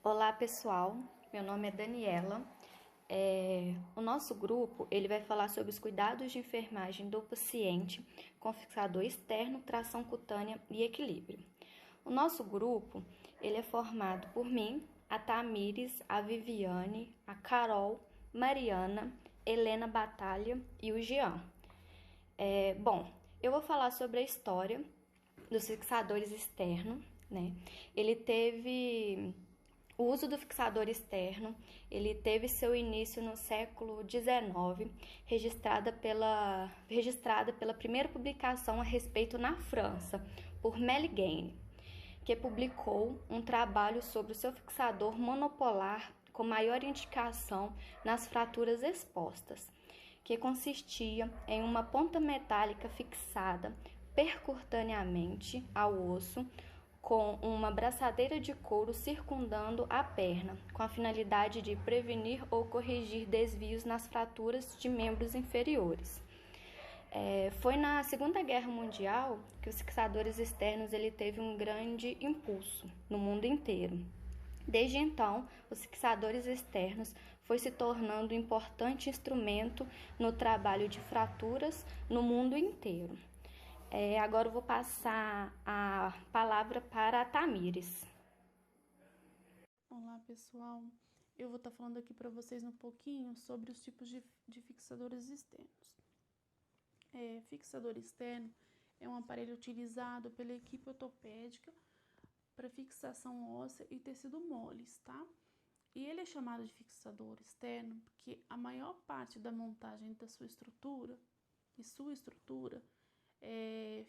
Olá pessoal, meu nome é Daniela. O nosso grupo ele vai falar sobre os cuidados de enfermagem do paciente com fixador externo, tração cutânea e equilíbrio. O nosso grupo ele é formado por mim, a Tamires, a Viviane, a Carol, Mariana, Helena Batalha e o Jean. Eu vou falar sobre a história dos fixadores externos, né? Ele teve o uso do fixador externo, ele teve seu início no século XIX, registrada pela primeira publicação a respeito na França, por Melgain, que publicou um trabalho sobre o seu fixador monopolar com maior indicação nas fraturas expostas, que consistia em uma ponta metálica fixada percutaneamente ao osso, com uma braçadeira de couro circundando a perna, com a finalidade de prevenir ou corrigir desvios nas fraturas de membros inferiores. Foi na Segunda Guerra Mundial que os fixadores externos ele teve um grande impulso no mundo inteiro. Desde então, os fixadores externos foi se tornando um importante instrumento no trabalho de fraturas no mundo inteiro. Agora eu vou passar a palavra para a Tamires. Olá pessoal, eu vou estar falando aqui para vocês um pouquinho sobre os tipos de fixadores externos. Fixador externo é um aparelho utilizado pela equipe ortopédica para fixação óssea e tecido moles, tá? E ele é chamado de fixador externo porque a maior parte da montagem da sua estrutura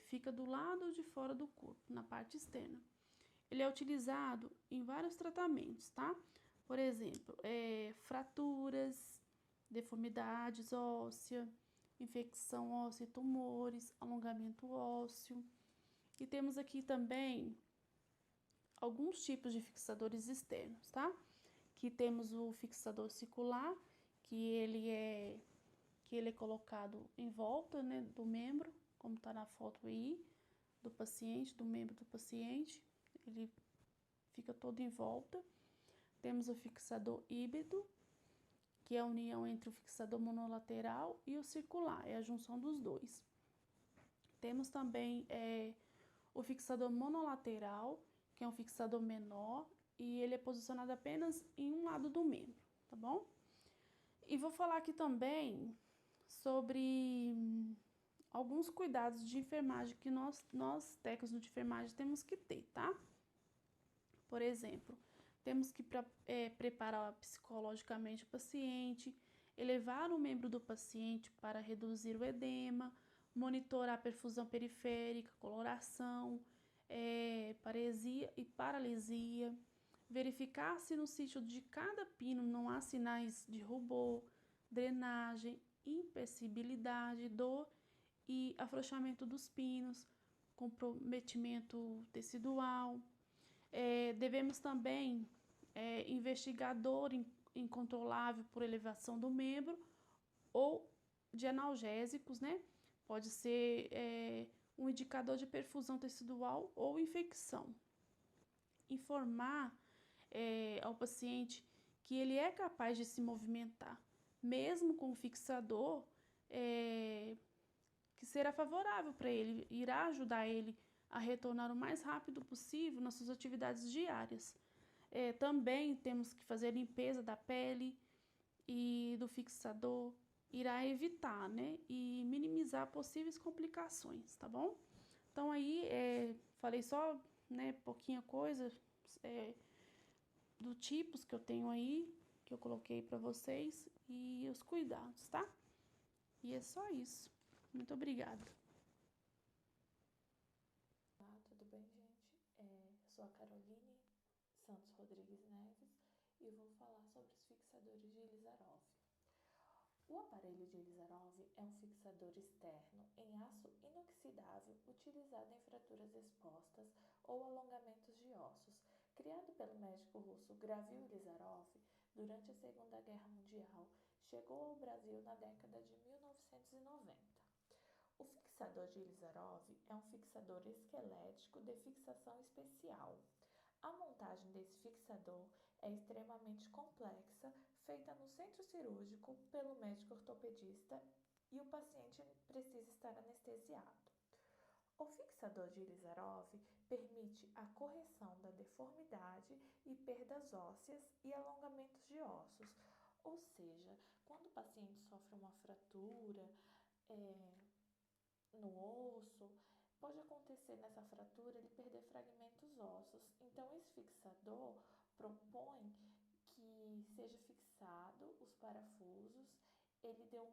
fica do lado de fora do corpo, na parte externa. Ele é utilizado em vários tratamentos, tá? Por exemplo, fraturas, deformidades ósseas, infecção óssea e tumores, alongamento ósseo. E temos aqui também alguns tipos de fixadores externos, tá? Que temos o fixador circular, que ele é colocado em volta, né, do membro, como tá na foto aí, do paciente, do membro do paciente. Ele fica todo em volta. Temos o fixador híbrido, que é a união entre o fixador monolateral e o circular, é a junção dos dois. Temos também o fixador monolateral, que é um fixador menor, e ele é posicionado apenas em um lado do membro, tá bom? E vou falar aqui também sobre alguns cuidados de enfermagem que nós técnicos de enfermagem temos que ter, tá? Por exemplo, temos que preparar psicologicamente o paciente, elevar o membro do paciente para reduzir o edema, monitorar a perfusão periférica, coloração, paresia e paralisia, verificar se no sítio de cada pino não há sinais de rubor, drenagem, imperceptibilidade, dor e afrouxamento dos pinos, comprometimento tecidual. Devemos também investigar dor incontrolável por elevação do membro ou de analgésicos, né? Pode ser um indicador de perfusão tecidual ou infecção. Informar ao paciente que ele é capaz de se movimentar, mesmo com o fixador, que será favorável para ele, irá ajudar ele a retornar o mais rápido possível nas suas atividades diárias. Também temos que fazer a limpeza da pele e do fixador, irá evitar, né, e minimizar possíveis complicações, tá bom? Então aí, falei só, né, pouquinha coisa do tipos que eu tenho aí, que eu coloquei para vocês e os cuidados, tá? E é só isso. Muito obrigada. Olá, tudo bem, gente? Eu sou a Caroline Santos Rodrigues Neves e vou falar sobre os fixadores de Ilizarov. O aparelho de Ilizarov é um fixador externo em aço inoxidável utilizado em fraturas expostas ou alongamentos de ossos. Criado pelo médico russo Gravil Ilizarov durante a Segunda Guerra Mundial, chegou ao Brasil na década de 1990. O fixador de Ilizarov é um fixador esquelético de fixação especial. A montagem desse fixador é extremamente complexa, feita no centro cirúrgico pelo médico ortopedista e o paciente precisa estar anestesiado. O fixador de Ilizarov permite a correção da deformidade e perdas ósseas e alongamentos de ossos, ou seja, quando o paciente sofre uma fratura no osso, pode acontecer nessa fratura ele perder fragmentos ósseos. Então, esse fixador propõe que seja fixado os parafusos, ele deu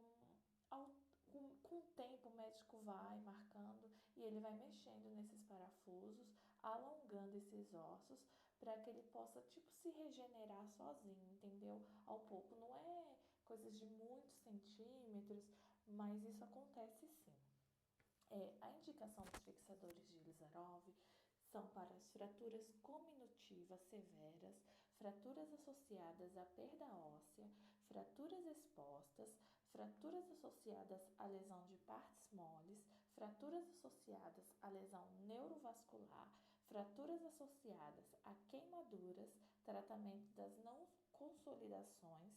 com o tempo o médico vai marcando e ele vai mexendo nesses parafusos, alongando esses ossos para que ele possa tipo se regenerar sozinho, entendeu? Ao pouco, não é coisas de muitos centímetros, mas isso acontece sim. A indicação dos fixadores de Ilizarov são para as fraturas cominutivas severas, fraturas associadas à perda óssea, fraturas expostas, fraturas associadas à lesão de partes moles, fraturas associadas à lesão neurovascular, fraturas associadas a queimaduras, tratamento das não consolidações,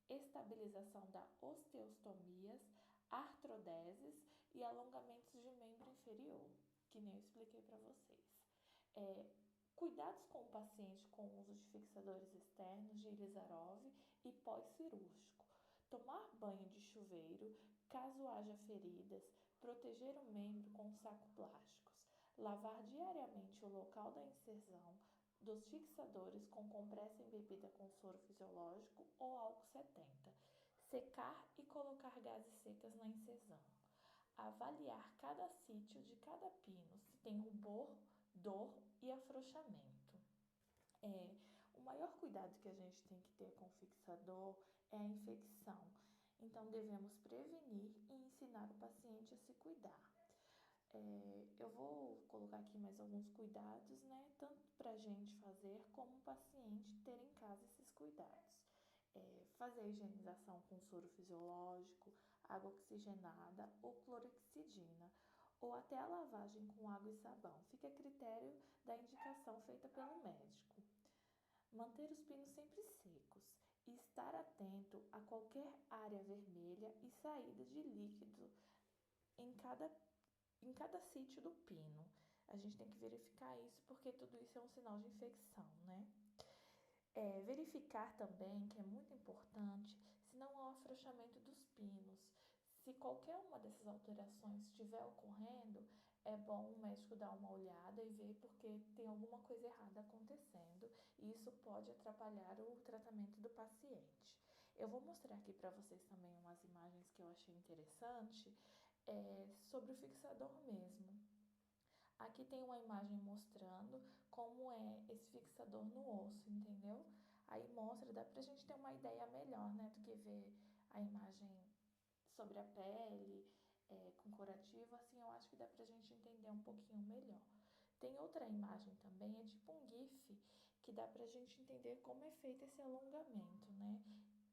estabilização da osteostomias, artrodeses e alongamentos de membro inferior, que nem eu expliquei para vocês. Cuidados com o paciente com o uso de fixadores externos de Ilizarov e pós-cirúrgico. Tomar banho de chuveiro, caso haja feridas, proteger o membro com saco plásticos. Lavar diariamente o local da inserção dos fixadores com compressa embebida com soro fisiológico ou álcool 70. Secar e colocar gases secas na inserção. Avaliar cada sítio de cada pino, se tem rubor, dor e afrouxamento. O maior cuidado que a gente tem que ter com o fixador é a infecção. Então, devemos prevenir e ensinar o paciente a se cuidar. Eu vou colocar aqui mais alguns cuidados, né? Tanto para a gente fazer como o paciente ter em casa esses cuidados. Fazer a higienização com soro fisiológico, água oxigenada ou clorexidina, ou até a lavagem com água e sabão. Fica a critério da indicação feita pelo médico. Manter os pinos sempre secos e estar atento a qualquer área vermelha e saída de líquido em cada sítio do pino. A gente tem que verificar isso porque tudo isso é um sinal de infecção, né? Verificar também, que é muito importante, se não há afrouxamento dos pinos. Se qualquer uma dessas alterações estiver ocorrendo, é bom o médico dar uma olhada e ver porque tem alguma coisa errada acontecendo e isso pode atrapalhar o tratamento do paciente. Eu vou mostrar aqui para vocês também umas imagens que eu achei interessante sobre o fixador mesmo. Aqui tem uma imagem mostrando como é esse fixador no osso, entendeu? Aí mostra, dá pra gente ter uma ideia melhor, né, do que ver a imagem sobre a pele, com curativo, assim eu acho que dá pra gente entender um pouquinho melhor. Tem outra imagem também, é tipo um GIF, que dá pra gente entender como é feito esse alongamento, né?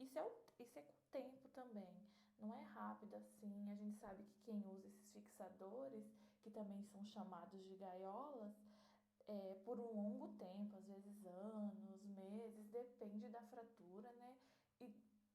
Isso é com o tempo também, não é rápido assim. A gente sabe que quem usa esses fixadores, que também são chamados de gaiolas, por um longo tempo, às vezes anos, meses, depende da fratura, né? E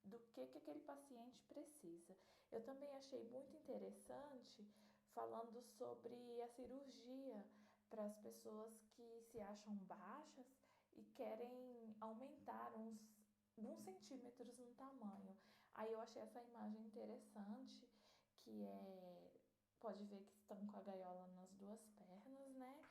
do que aquele paciente precisa. Eu também achei muito interessante falando sobre a cirurgia para as pessoas que se acham baixas e querem aumentar alguns centímetros no tamanho. Aí eu achei essa imagem interessante, que pode ver que estão com a gaiola nas duas pernas, né?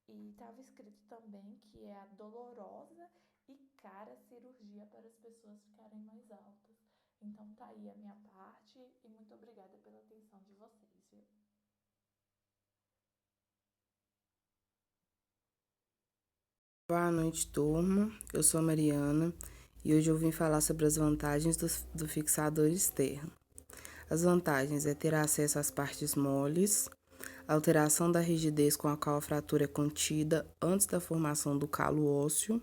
E estava escrito também que é a dolorosa e cara cirurgia para as pessoas ficarem mais altas. Então tá aí a minha parte e muito obrigada pela atenção de vocês, viu? Boa noite, turma. Eu sou a Mariana e hoje eu vim falar sobre as vantagens do fixador externo. As vantagens é ter acesso às partes moles, alteração da rigidez com a qual a fratura é contida antes da formação do calo ósseo,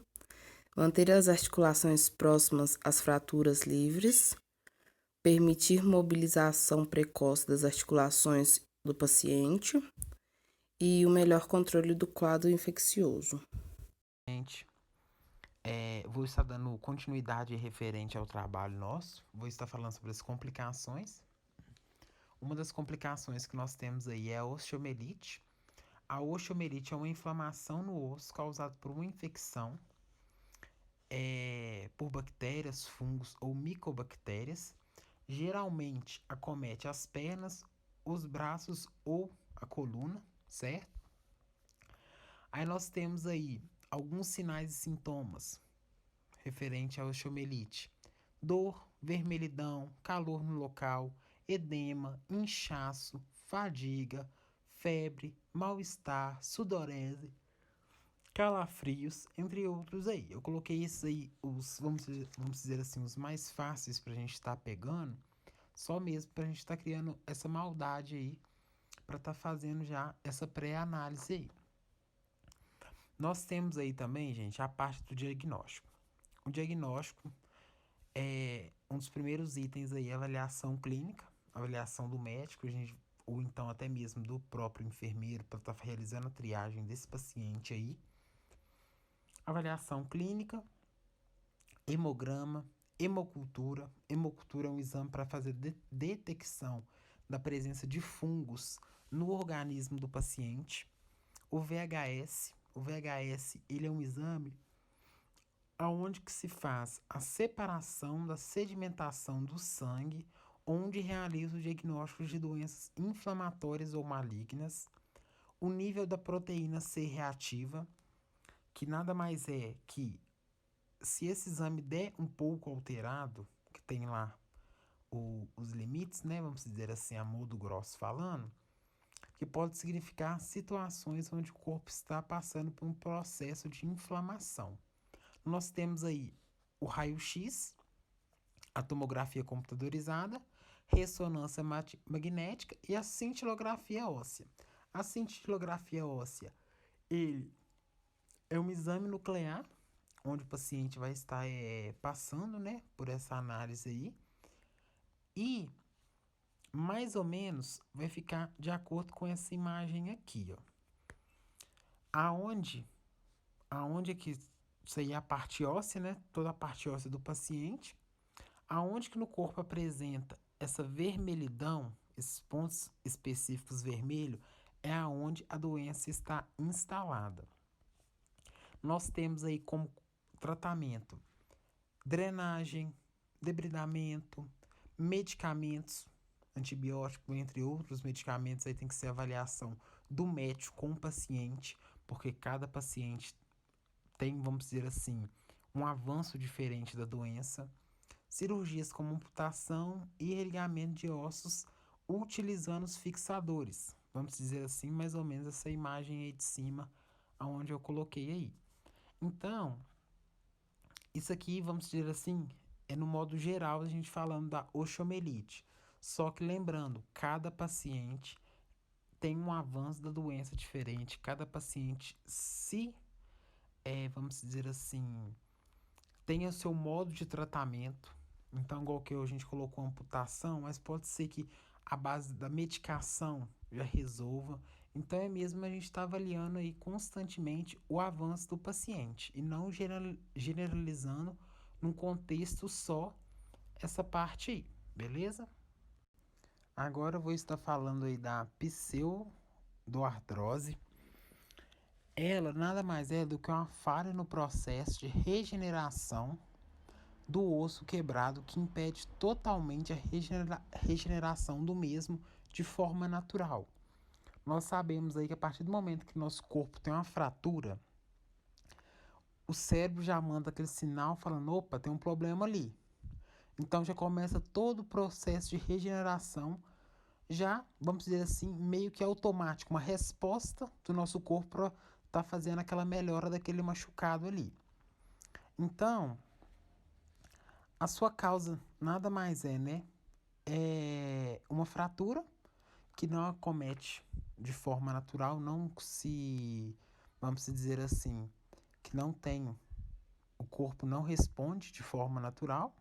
manter as articulações próximas às fraturas livres, permitir mobilização precoce das articulações do paciente e o melhor controle do quadro infeccioso. Vou estar dando continuidade referente ao trabalho nosso. Vou estar falando sobre as complicações. Uma das complicações que nós temos aí é a osteomielite. A osteomielite é uma inflamação no osso causada por uma infecção por bactérias, fungos ou micobactérias. Geralmente acomete as pernas, os braços ou a coluna, certo? Aí nós temos aí alguns sinais e sintomas referente à osteomielite: dor, vermelhidão, calor no local, edema, inchaço, fadiga, febre, mal-estar, sudorese, calafrios, entre outros aí. Eu coloquei esses aí, vamos dizer assim, os mais fáceis pra gente estar pegando, só mesmo pra gente estar criando essa maldade aí, pra estar fazendo já essa pré-análise aí. Nós temos aí também, gente, a parte do diagnóstico. O diagnóstico é um dos primeiros itens aí, a avaliação clínica, avaliação do médico, ou então até mesmo do próprio enfermeiro para estar realizando a triagem desse paciente aí. Avaliação clínica, hemograma, hemocultura. Hemocultura é um exame para fazer detecção da presença de fungos no organismo do paciente. O VHS ele é um exame aonde que se faz a separação da sedimentação do sangue, onde realiza o diagnóstico de doenças inflamatórias ou malignas. O nível da proteína C reativa, que nada mais é que, se esse exame der um pouco alterado, que tem lá os limites, né, vamos dizer assim, a modo grosso falando, que pode significar situações onde o corpo está passando por um processo de inflamação. Nós temos aí o raio-x, a tomografia computadorizada, ressonância magnética e a cintilografia óssea. A cintilografia óssea, ele é um exame nuclear, onde o paciente vai estar passando, né, por essa análise aí, e mais ou menos vai ficar de acordo com essa imagem aqui, ó. Aonde que isso aí é a parte óssea, né? Toda a parte óssea do paciente. Aonde que no corpo apresenta essa vermelhidão, esses pontos específicos vermelhos, é aonde a doença está instalada. Nós temos aí como tratamento drenagem, debridamento, medicamentos, antibiótico, entre outros medicamentos. Aí tem que ser avaliação do médico com o paciente, porque cada paciente tem, vamos dizer assim, um avanço diferente da doença. Cirurgias como amputação e irrigamento de ossos utilizando os fixadores. Vamos dizer assim, mais ou menos essa imagem aí de cima, aonde eu coloquei aí. Então, isso aqui, vamos dizer assim, é no modo geral a gente falando da osteomielite. Só que lembrando, cada paciente tem um avanço da doença diferente. Cada paciente vamos dizer assim, tem o seu modo de tratamento. Então, igual que a gente colocou a amputação, mas pode ser que a base da medicação já resolva. Então, é mesmo a gente estar avaliando aí constantemente o avanço do paciente e não generalizando num contexto só essa parte aí, beleza? Agora eu vou estar falando aí da pseudoartrose. Ela nada mais é do que uma falha no processo de regeneração do osso quebrado que impede totalmente a regeneração do mesmo de forma natural. Nós sabemos aí que a partir do momento que nosso corpo tem uma fratura, o cérebro já manda aquele sinal falando, opa, tem um problema ali. Então já começa todo o processo de regeneração, já, vamos dizer assim, meio que automático, uma resposta do nosso corpo para estar fazendo aquela melhora daquele machucado ali. Então, a sua causa nada mais é, né? É uma fratura que não acomete de forma natural, vamos dizer assim, que não tem, o corpo não responde de forma natural.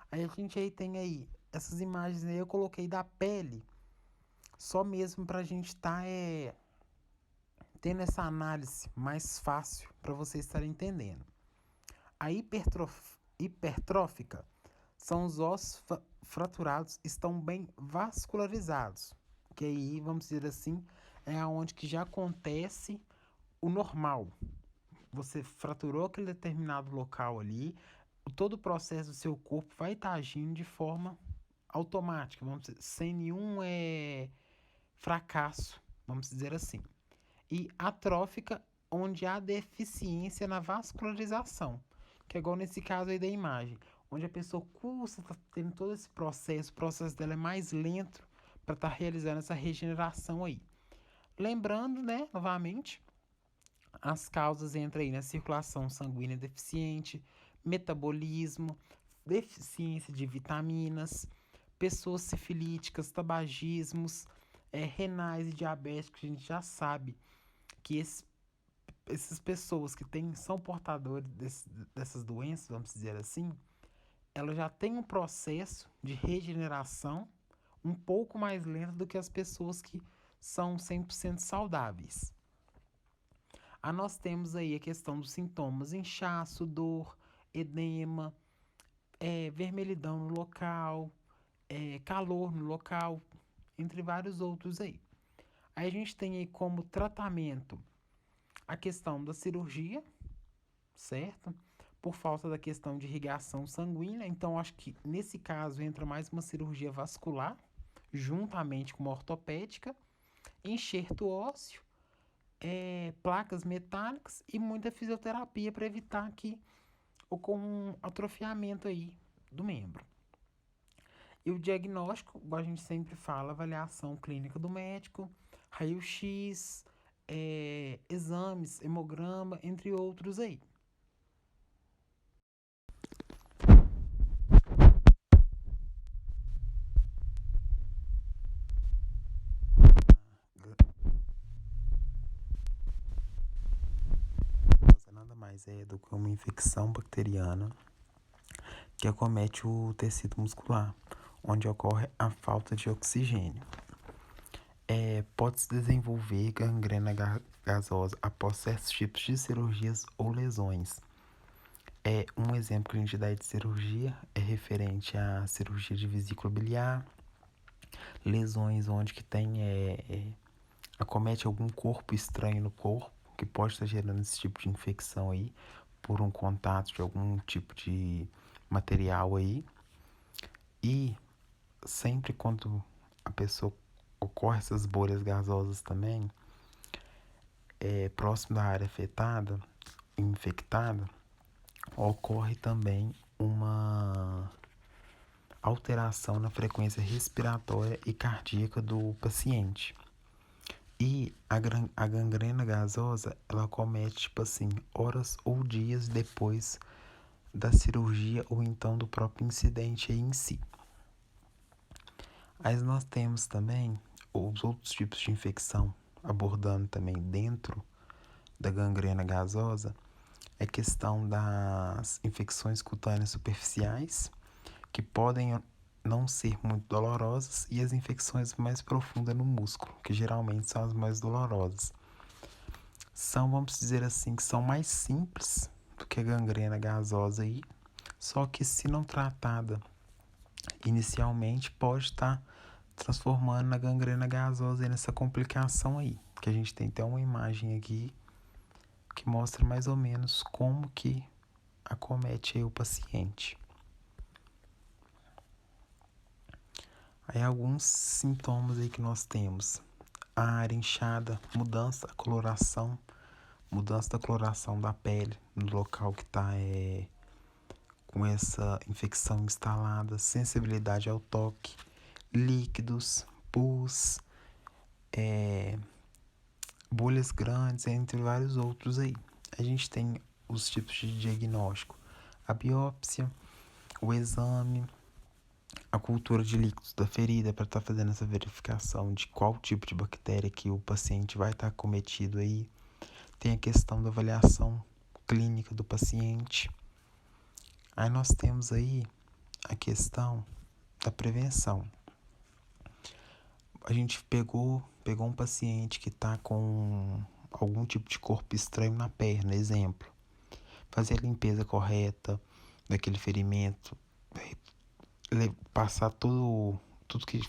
Aí a gente aí tem aí, essas imagens aí eu coloquei da pele, só mesmo pra gente estar tendo essa análise mais fácil para vocês estarem entendendo. A hipertrófica são os ossos fraturados, estão bem vascularizados, que aí, vamos dizer assim, é aonde que já acontece o normal. Você fraturou aquele determinado local ali, todo o processo do seu corpo vai estar agindo de forma automática, vamos dizer, sem nenhum fracasso, vamos dizer assim. E atrófica, onde há deficiência na vascularização, que é igual nesse caso aí da imagem, onde a pessoa custa tá tendo todo esse processo, o processo dela é mais lento para estar realizando essa regeneração aí. Lembrando, né, novamente, as causas entram aí na circulação sanguínea deficiente, metabolismo, deficiência de vitaminas, pessoas sifilíticas, tabagismos, renais e diabéticos. A gente já sabe que essas pessoas que são portadores dessas doenças, vamos dizer assim, elas já têm um processo de regeneração um pouco mais lento do que as pessoas que são 100% saudáveis. Nós temos aí a questão dos sintomas: inchaço, dor, edema, vermelhidão no local, calor no local, entre vários outros aí. Aí a gente tem aí como tratamento a questão da cirurgia, certo? Por falta da questão de irrigação sanguínea. Então, acho que nesse caso entra mais uma cirurgia vascular, juntamente com uma ortopédica, enxerto ósseo, placas metálicas e muita fisioterapia para evitar que ocorra um atrofiamento aí do membro. E o diagnóstico, igual a gente sempre fala, avaliação clínica do médico, raio-x, exames, hemograma, entre outros aí. Nada mais é do que uma infecção bacteriana que acomete o tecido muscular, onde ocorre a falta de oxigênio. Pode-se desenvolver gangrena gasosa após certos tipos de cirurgias ou lesões. Um exemplo que a gente dá de cirurgia é referente à cirurgia de vesícula biliar, lesões onde que acomete algum corpo estranho no corpo, que pode estar gerando esse tipo de infecção aí, por um contato de algum tipo de material aí. E sempre quando a pessoa ocorre essas bolhas gasosas também, próximo da área afetada, infectada, ocorre também uma alteração na frequência respiratória e cardíaca do paciente. E a gangrena gasosa, ela acomete, tipo assim, horas ou dias depois da cirurgia ou então do próprio incidente aí em si. Aí nós temos também os outros tipos de infecção, abordando também dentro da gangrena gasosa, é questão das infecções cutâneas superficiais, que podem não ser muito dolorosas, e as infecções mais profundas no músculo, que geralmente são as mais dolorosas. São, vamos dizer assim, que são mais simples do que a gangrena gasosa aí, só que se não tratada inicialmente pode estar transformando na gangrena gasosa aí, nessa complicação aí, que a gente tem até uma imagem aqui que mostra mais ou menos como que acomete aí o paciente. Aí alguns sintomas aí que nós temos: a área inchada, mudança da coloração da pele no local que está com essa infecção instalada, sensibilidade ao toque, líquidos, pus, bolhas grandes, entre vários outros aí. A gente tem os tipos de diagnóstico: a biópsia, o exame, a cultura de líquidos da ferida para estar fazendo essa verificação de qual tipo de bactéria que o paciente vai estar acometido aí. Tem a questão da avaliação clínica do paciente. Aí nós temos aí a questão da prevenção. A gente pegou um paciente que está com algum tipo de corpo estranho na perna, exemplo. fazer a limpeza correta daquele ferimento, passar tudo que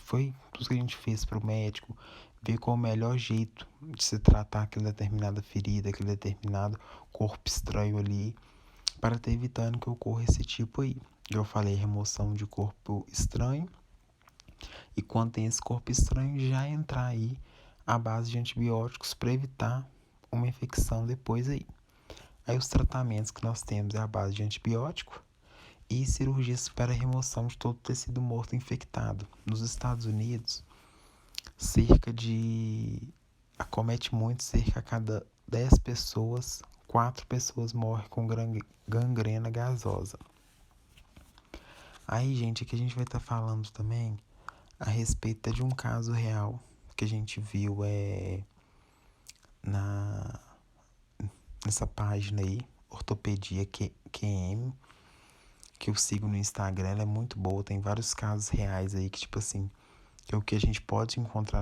a gente fez para o médico, ver qual é o melhor jeito de se tratar aquela determinada ferida, aquele determinado corpo estranho ali, para estar evitando que ocorra esse tipo aí. Eu falei remoção de corpo estranho, e quando tem esse corpo estranho, já entrar aí a base de antibióticos para evitar uma infecção depois aí. Aí os tratamentos que nós temos é a base de antibiótico e cirurgias para remoção de todo o tecido morto infectado. Nos Estados Unidos, acomete muito, cerca a cada 10 pessoas, 4 pessoas morrem com gangrena gasosa. Aí, gente, aqui a gente vai estar falando também a respeito de um caso real que a gente viu nessa página aí, Ortopedia QM, que eu sigo no Instagram. Ela é muito boa, tem vários casos reais aí que, tipo assim, que é o que a gente pode encontrar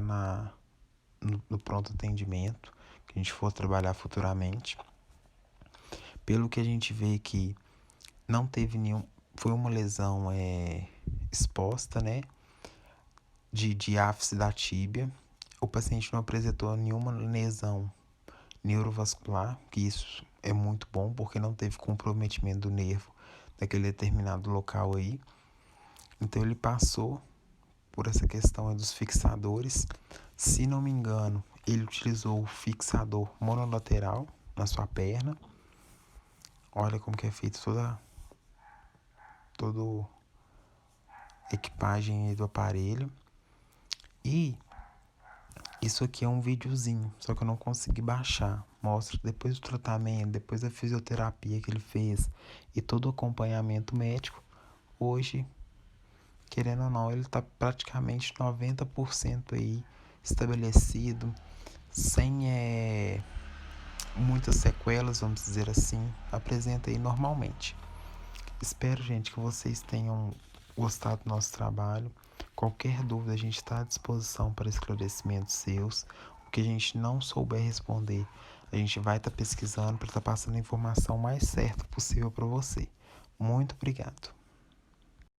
no pronto atendimento, que a gente for trabalhar futuramente. Pelo que a gente vê que não teve foi uma lesão exposta, né, de ápice da tíbia. O paciente não apresentou nenhuma lesão neurovascular, que isso é muito bom, porque não teve comprometimento do nervo daquele determinado local aí. Então ele passou por essa questão dos fixadores. Se não me engano, ele utilizou o fixador monolateral na sua perna. Olha como que é feito toda a equipagem do aparelho. E isso aqui é um videozinho, só que eu não consegui baixar. Mostra depois do tratamento, depois da fisioterapia que ele fez e todo o acompanhamento médico. Hoje, querendo ou não, ele está praticamente 90% aí estabelecido, sem muitas sequelas, vamos dizer assim, apresenta aí normalmente. Espero, gente, que vocês tenham gostado do nosso trabalho. Qualquer dúvida, a gente está à disposição para esclarecimentos seus. O que a gente não souber responder, a gente vai estar pesquisando para estar passando a informação mais certa possível para você. Muito obrigado.